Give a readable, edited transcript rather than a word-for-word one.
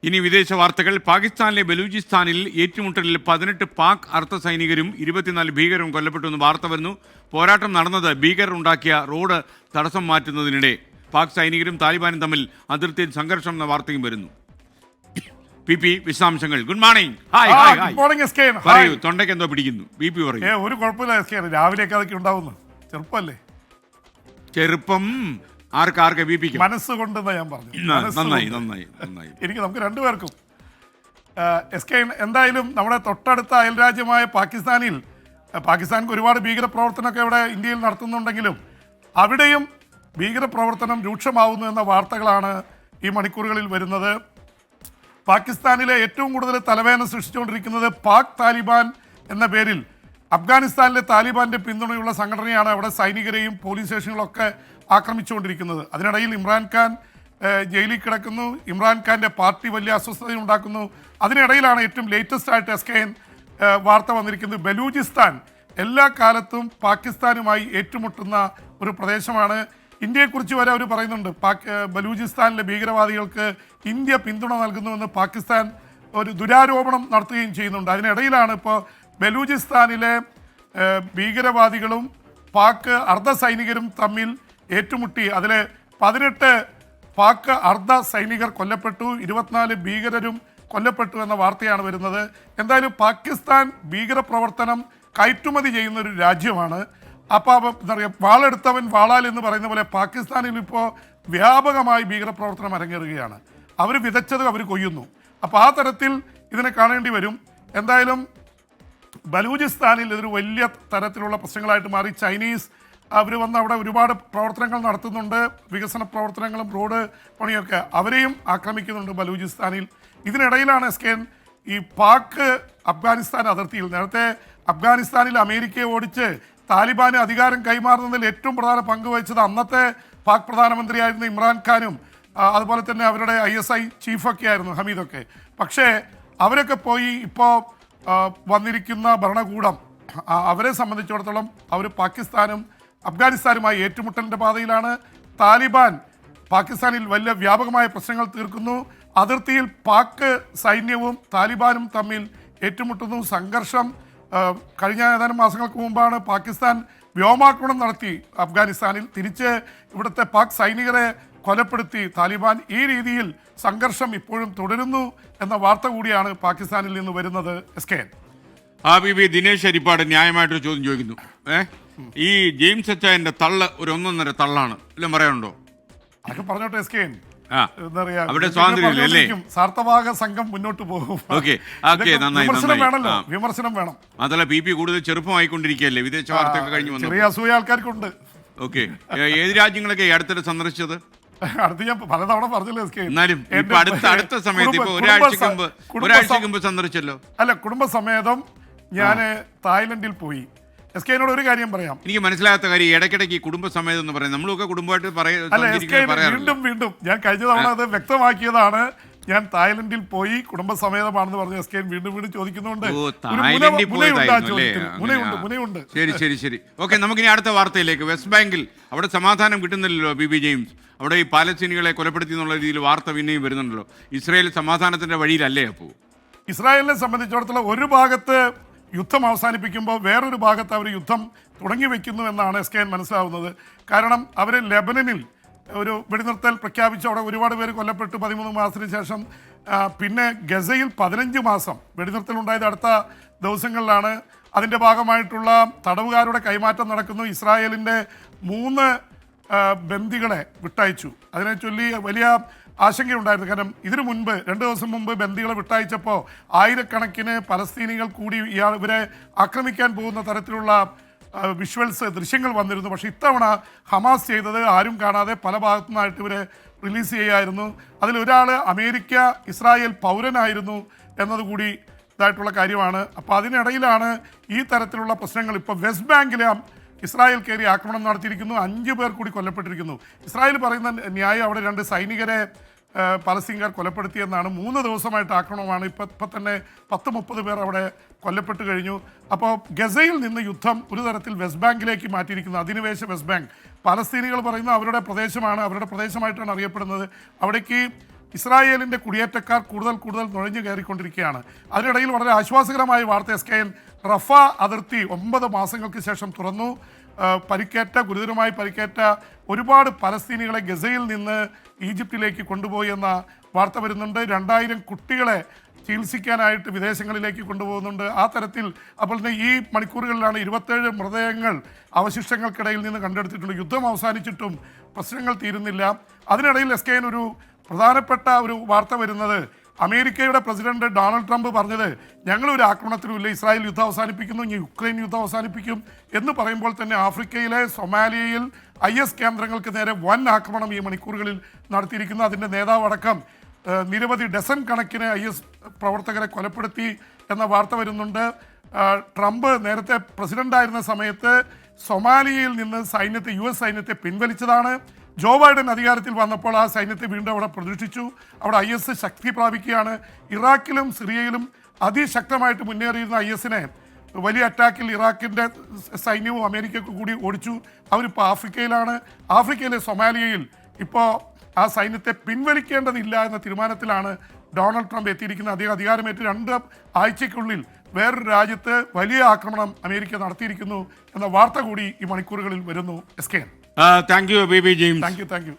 ഇനി വിദേശ വാർത്തകൾ. പാകിസ്ഥാനിലെ ബലൂചിസ്ഥാനിൽ ഏറ്റുമുട്ടലിൽ 18 പാക് അർദ്ധ സൈനികരും 24 ഭീകരരും കൊല്ലപ്പെട്ടുവെന്ന് വാർത്ത വരുന്നു. പോരാട്ടം നടന്നത് ഭീകരർ ഉണ്ടാക്കിയ റോഡ് തടസ്സം മാറ്റുന്നതിനിടെ. പാക് സൈനികരും താലിബാനും തമ്മിൽ അതിർത്തിയിൽ സംഘർഷം എന്ന വാർത്തയും വരുന്നു. പി വിശദാംശങ്ങൾ. Good morning. പറയൂ, തൊണ്ടയ്ക്ക് എന്തോ പിടിക്കുന്നു. പി പറയൂ. ഒരു കുഴപ്പമില്ല, രാവിലെയൊക്കെ അതൊക്കെ ഉണ്ടാവുന്നു. ചെറുപ്പല്ലേ? ചെറുപ്പം ആർക്കാർക്ക് ബി പിക്ക് മനസ്സുകൊണ്ടെന്ന് ഞാൻ പറഞ്ഞു. എനിക്ക് നമുക്ക് രണ്ടുപേർക്കും. എന്തായാലും നമ്മുടെ തൊട്ടടുത്ത അയൽരാജ്യമായ പാകിസ്ഥാനിക്ക് ഒരുപാട് ഭീകരപ്രവർത്തനമൊക്കെ ഇവിടെ ഇന്ത്യയിൽ നടത്തുന്നുണ്ടെങ്കിലും അവിടെയും ഭീകരപ്രവർത്തനം രൂക്ഷമാവുന്നു എന്ന വാർത്തകളാണ് ഈ മണിക്കൂറുകളിൽ വരുന്നത്. പാകിസ്ഥാനിലെ ഏറ്റവും കൂടുതൽ തലവേദന സൃഷ്ടിച്ചുകൊണ്ടിരിക്കുന്നത് പാക് താലിബാൻ എന്ന പേരിൽ അഫ്ഗാനിസ്ഥാനിലെ താലിബാന്റെ പിന്തുണയുള്ള സംഘടനയാണ് അവിടെ സൈനികരെയും പോലീസ് സ്റ്റേഷനുകളൊക്കെ ആക്രമിച്ചുകൊണ്ടിരിക്കുന്നത്. അതിനിടയിൽ ഇമ്രാൻഖാൻ ജയിലിൽ കിടക്കുന്നു. ഇമ്രാൻഖാന്റെ പാർട്ടി വലിയ അസ്വസ്ഥതയുണ്ടാക്കുന്നു. അതിനിടയിലാണ് ഏറ്റവും ലേറ്റസ്റ്റ് ആയിട്ട് വാർത്ത വന്നിരിക്കുന്നത്. ബലൂചിസ്ഥാൻ എല്ലാ കാലത്തും പാകിസ്ഥാനുമായി ഏറ്റുമുട്ടുന്ന ഒരു പ്രദേശമാണ്. ഇന്ത്യയെക്കുറിച്ച് വരെ അവർ പറയുന്നുണ്ട്. ബലൂചിസ്ഥാനിലെ ഭീകരവാദികൾക്ക് ഇന്ത്യ പിന്തുണ നൽകുന്നുവെന്ന് പാകിസ്ഥാൻ ഒരു ദുരാരോപണം നടത്തുകയും ചെയ്യുന്നുണ്ട്. അതിനിടയിലാണ് ഇപ്പോൾ ബലൂചിസ്ഥാനിലെ ഭീകരവാദികളും പാക് അർദ്ധ സൈനികരും തമ്മിൽ ഏറ്റുമുട്ടി. അതിൽ 18 പാക് അർദ്ധ സൈനികർ കൊല്ലപ്പെട്ടു, 24 ഭീകരരും കൊല്ലപ്പെട്ടു എന്ന വാർത്തയാണ് വരുന്നത്. എന്തായാലും പാകിസ്ഥാൻ ഭീകരപ്രവർത്തനം കയറ്റുമതി ചെയ്യുന്ന ഒരു രാജ്യമാണ്. അപ്പോൾ എന്താ പറയുക, വാളെടുത്തവൻ വാളാൽ എന്ന് പറയുന്ന പോലെ പാകിസ്ഥാനിൽ ഇപ്പോൾ വ്യാപകമായി ഭീകരപ്രവർത്തനം അരങ്ങേറുകയാണ്. അവർ വിതച്ചത് അവർ കൊയ്യുന്നു. അപ്പോൾ ആ തരത്തിൽ ഇതിനെ കാണേണ്ടി വരും. എന്തായാലും ബലൂചിസ്ഥാനിൽ ഇതൊരു വലിയ തരത്തിലുള്ള പ്രശ്നങ്ങളായിട്ട് മാറി. ചൈനീസ് അവർ വന്ന് അവിടെ ഒരുപാട് പ്രവർത്തനങ്ങൾ നടത്തുന്നുണ്ട്. വികസന പ്രവർത്തനങ്ങളും റോഡ് പണിയൊക്കെ അവരെയും ആക്രമിക്കുന്നുണ്ട് ബലൂചിസ്ഥാനിൽ. ഇതിനിടയിലാണ് ഈ പാക് അഫ്ഗാനിസ്ഥാൻ അതിർത്തിയിൽ നേരത്തെ അഫ്ഗാനിസ്ഥാനിൽ അമേരിക്കയെ ഓടിച്ച് താലിബാന് അധികാരം കൈമാറുന്നതിൽ ഏറ്റവും പ്രധാന പങ്ക് വഹിച്ചത് അന്നത്തെ പാക് പ്രധാനമന്ത്രിയായിരുന്ന ഇമ്രാൻഖാനും അതുപോലെ തന്നെ അവരുടെ ISI ചീഫൊക്കെ ആയിരുന്നു ഹമീദൊക്കെ. പക്ഷേ അവരൊക്കെ പോയി ഇപ്പോൾ വന്നിരിക്കുന്ന ഭരണകൂടം അവരെ സംബന്ധിച്ചിടത്തോളം അവർ പാകിസ്ഥാനും അഫ്ഗാനിസ്ഥാനുമായി ഏറ്റുമുട്ടലിൻ്റെ പാതയിലാണ്. താലിബാൻ പാകിസ്ഥാനിൽ വലിയ വ്യാപകമായ പ്രശ്നങ്ങൾ തീർക്കുന്നു. അതിർത്തിയിൽ പാക് സൈന്യവും താലിബാനും തമ്മിൽ ഏറ്റുമുട്ടുന്നു. സംഘർഷം കഴിഞ്ഞ ഏതാനും മാസങ്ങൾക്ക് മുമ്പാണ് പാകിസ്ഥാൻ വ്യോമാക്രമണം നടത്തി അഫ്ഗാനിസ്ഥാനിൽ. തിരിച്ച് ഇവിടുത്തെ പാക് സൈനികരെ കൊലപ്പെടുത്തി താലിബാൻ. ഈ രീതിയിൽ സംഘർഷം ഇപ്പോഴും തുടരുന്നു എന്ന വാർത്ത കൂടിയാണ് പാകിസ്ഥാനിൽ നിന്ന് വരുന്നത്. ദിനേശ് അരിപ്പാട് ന്യായമായിട്ടൊരു ചോദ്യം ചോദിക്കുന്നു. ഈ ജെയിംസ് അച്ചായന്റെ തള്ള് ഒരു 1.5 തള്ളാണ്, എല്ലാം പറയാനുണ്ടോ? അതൊക്കെ പറഞ്ഞോട്ടെ. അവിടെ സ്വാതന്ത്ര്യമല്ലേ? സാർത്ഥവാഹ സംഘം മുന്നോട്ട് പോകും. വിമർശനം വേണം. അതല്ല, പി കൂടുതൽ ചെറുപ്പമായിക്കൊണ്ടിരിക്കുകയല്ലേ? വിദേശ വാർത്തയൊക്കെ കഴിഞ്ഞു വന്നു. ചെറിയ അസൂയ ആൾക്കാർക്കുണ്ട്. ഓക്കെ, ഏത് രാജ്യങ്ങളൊക്കെ അടുത്തിടെ സന്ദർശിച്ചത്? അടുത്ത് ഞാൻ പലതവണ പറഞ്ഞല്ലോ. എന്നാലും അടുത്ത സമയത്ത് ഇപ്പൊ ഒരാഴ്ച മുമ്പ് സന്ദർശിച്ചല്ലോ. അല്ല, കുടുംബസമേതം ഞാൻ തായ്ലൻഡിൽ പോയി. എന്നോട് ഒരു കാര്യം പറയാം. എനിക്ക് മനസ്സിലാകാത്ത കാര്യം, ഇടയ്ക്കിടയ്ക്ക് കുടുംബസമേതം എന്ന് പറയാം. നമ്മളൊക്കെ കുടുംബമായിട്ട് വീണ്ടും ഞാൻ കഴിഞ്ഞ തവണ അത് വ്യക്തമാക്കിയതാണ്. ഞാൻ തായ്ലൻഡിൽ പോയി കുടുംബസമേതമാണെന്ന് പറഞ്ഞ് വീണ്ടും ചോദിക്കുന്നുണ്ട്. ശരി. ഓക്കെ, നമുക്കിനി അടുത്ത വാർത്തയിലേക്ക്. വെസ്റ്റ് ബാങ്കിൽ അവിടെ സമാധാനം കിട്ടുന്നില്ലല്ലോ. ബി ജെയിംസ്, അവിടെ ഈ പാലസ്തീനികളെ കൊലപ്പെടുത്തി എന്നുള്ള രീതിയിൽ വാർത്ത പിന്നെയും വരുന്നുണ്ടല്ലോ. ഇസ്രായേൽ സമാധാനത്തിന്റെ വഴിയിലല്ലേ? അപ്പോൾ ഇസ്രായേലിനെ സംബന്ധിച്ചിടത്തോളം ഒരു ഭാഗത്ത് യുദ്ധം അവസാനിപ്പിക്കുമ്പോൾ വേറൊരു ഭാഗത്ത് അവർ യുദ്ധം തുടങ്ങി വയ്ക്കുന്നു എന്നാണ് മനസ്സിലാവുന്നത്. കാരണം അവർ ലെബനനിൽ ഒരു വെടിനിർത്തൽ പ്രഖ്യാപിച്ച് അവിടെ ഒരുപാട് പേര് കൊല്ലപ്പെട്ടു 13 മാസത്തിന് ശേഷം. പിന്നെ ഗസയിൽ 15 മാസം വെടിനിർത്തൽ ഉണ്ടായത് അടുത്ത ദിവസങ്ങളിലാണ്. അതിൻ്റെ ഭാഗമായിട്ടുള്ള തടവുകാരുടെ കൈമാറ്റം നടക്കുന്നു. ഇസ്രായേലിൻ്റെ 3 ബന്ദികളെ വിട്ടയച്ചു. അതിനെ ചൊല്ലി വലിയ ആശങ്കയുണ്ടായിരുന്നു. കാരണം ഇതിനു മുൻപ് 2 ദിവസം മുമ്പ് ബന്ദികളെ വിട്ടയച്ചപ്പോൾ ആയിരക്കണക്കിന് പലസ്തീനികൾ കൂടി ഇവരെ ആക്രമിക്കാൻ പോകുന്ന തരത്തിലുള്ള ദൃശ്യങ്ങൾ വന്നിരുന്നു. പക്ഷേ ഇത്തവണ ഹമാസ് ചെയ്തത് ആരും കാണാതെ പല ഭാഗത്തു നിന്നായിട്ട് ഇവരെ റിലീസ് ചെയ്യായിരുന്നു. അതിലൊരാൾ അമേരിക്ക ഇസ്രായേൽ പൗരനായിരുന്നു എന്നതുകൂടി ഇതായിട്ടുള്ള കാര്യമാണ്. അപ്പോൾ അതിനിടയിലാണ് ഈ തരത്തിലുള്ള പ്രശ്നങ്ങൾ. ഇപ്പോൾ വെസ്റ്റ് ബാങ്കിലെ ഇസ്രായേൽ കയറി ആക്രമണം നടത്തിയിരിക്കുന്നു. 5 പേർ കൂടി കൊല്ലപ്പെട്ടിരിക്കുന്നു. ഇസ്രായേൽ പറയുന്ന ന്യായം അവിടെ 2 സൈനികരെ പലസ്തീൻകാർ കൊലപ്പെടുത്തിയെന്നാണ്. 3 ദിവസമായിട്ട് ആക്രമണമാണ്. ഇപ്പം തന്നെ 10-30 പേർ അവിടെ കൊല്ലപ്പെട്ട് കഴിഞ്ഞു. അപ്പോൾ ഗസയിൽ നിന്ന് യുദ്ധം ഒരു തരത്തിൽ വെസ്റ്റ് ബാങ്കിലേക്ക് മാറ്റിയിരിക്കുന്നു. അധിനിവേശ വെസ്റ്റ് ബാങ്ക്. പലസ്തീനികൾ പറയുന്ന അവരുടെ പ്രദേശമാണ്, അവരുടെ പ്രദേശമായിട്ടാണ് അറിയപ്പെടുന്നത്. അവിടേക്ക് ഇസ്രായേലിൻ്റെ കുടിയേറ്റക്കാർ കൂടുതൽ നുഴഞ്ഞു കയറിക്കൊണ്ടിരിക്കുകയാണ്. അതിനിടയിൽ വളരെ ആശ്വാസകരമായ വാർത്ത SKN റഫ അതിർത്തി 9 മാസങ്ങൾക്ക് ശേഷം തുറന്നു. ഗുരുതരമായി പരിക്കേറ്റ ഒരുപാട് പലസ്തീനികളെ ഗസയിൽ നിന്ന് ഈജിപ്തിലേക്ക് കൊണ്ടുപോയി എന്ന വാർത്ത വരുന്നുണ്ട്. 2000 കുട്ടികളെ ചികിത്സിക്കാനായിട്ട് വിദേശങ്ങളിലേക്ക് കൊണ്ടുപോകുന്നുണ്ട്. ആ തരത്തിൽ അപ്പോൾ തന്നെ ഈ മണിക്കൂറുകളിലാണ് 27 മൃതദേഹങ്ങൾ അവശിഷ്ടങ്ങൾക്കിടയിൽ നിന്ന് കണ്ടെടുത്തിട്ടുള്ളത്. യുദ്ധം അവസാനിച്ചിട്ടും പ്രശ്നങ്ങൾ തീരുന്നില്ല. അതിനിടയിൽ SKN ഒരു പ്രധാനപ്പെട്ട ഒരു വാർത്ത വരുന്നത്, അമേരിക്കയുടെ പ്രസിഡന്റ് ഡൊണാൾഡ് ട്രംപ് പറഞ്ഞത് ഞങ്ങളൊരു ആക്രമണത്തിനുമില്ല, ഇസ്രായേൽ യുദ്ധം അവസാനിപ്പിക്കുന്നു, ഇനി യുക്രൈൻ യുദ്ധം അവസാനിപ്പിക്കും എന്ന് പറയുമ്പോൾ തന്നെ ആഫ്രിക്കയിലെ സൊമാലിയയിൽ IS കേന്ദ്രങ്ങൾക്ക് നേരെ വൻ ആക്രമണം ഈ മണിക്കൂറുകളിൽ നടത്തിയിരിക്കുന്നു. അതിൻ്റെ നേതാവടക്കം നിരവധി ഡസൻ കണക്കിന് IS പ്രവർത്തകരെ കൊലപ്പെടുത്തി എന്ന വാർത്ത വരുന്നുണ്ട്. ട്രംപ് നേരത്തെ പ്രസിഡന്റായിരുന്ന സമയത്ത് സൊമാലിയയിൽ നിന്ന് US സൈന്യത്തെ പിൻവലിച്ചതാണ്. ജോ ബൈഡൻ അധികാരത്തിൽ വന്നപ്പോൾ ആ സൈന്യത്തെ വീണ്ടും അവിടെ പ്രതിഷ്ഠിച്ചു. അവിടെ IS ശക്തി പ്രാപിക്കുകയാണ്. ഇറാഖിലും സിറിയയിലും അതിശക്തമായിട്ട് മുന്നേറിയിരുന്ന ISനെ വലിയ അറ്റാക്കിൽ ഇറാഖിൻ്റെ സൈന്യവും അമേരിക്കയ്ക്ക് കൂടി ഓടിച്ചു. അവരിപ്പോൾ ആഫ്രിക്കയിലാണ്. ആഫ്രിക്കയിലെ സൊമാലിയയിൽ ഇപ്പോൾ ആ സൈന്യത്തെ പിൻവലിക്കേണ്ടതില്ല എന്ന തീരുമാനത്തിലാണ് ഡൊണാൾഡ് ട്രംപ് എത്തിയിരിക്കുന്നത്. അദ്ദേഹം അധികാരമേറ്റ് 2 ആഴ്ചയ്ക്കുള്ളിൽ വേറൊരു രാജ്യത്ത് വലിയ ആക്രമണം അമേരിക്ക നടത്തിയിരിക്കുന്നു എന്ന വാർത്ത കൂടി ഈ മണിക്കൂറുകളിൽ വരുന്നു. SKN. Thank you baby James. Thank you.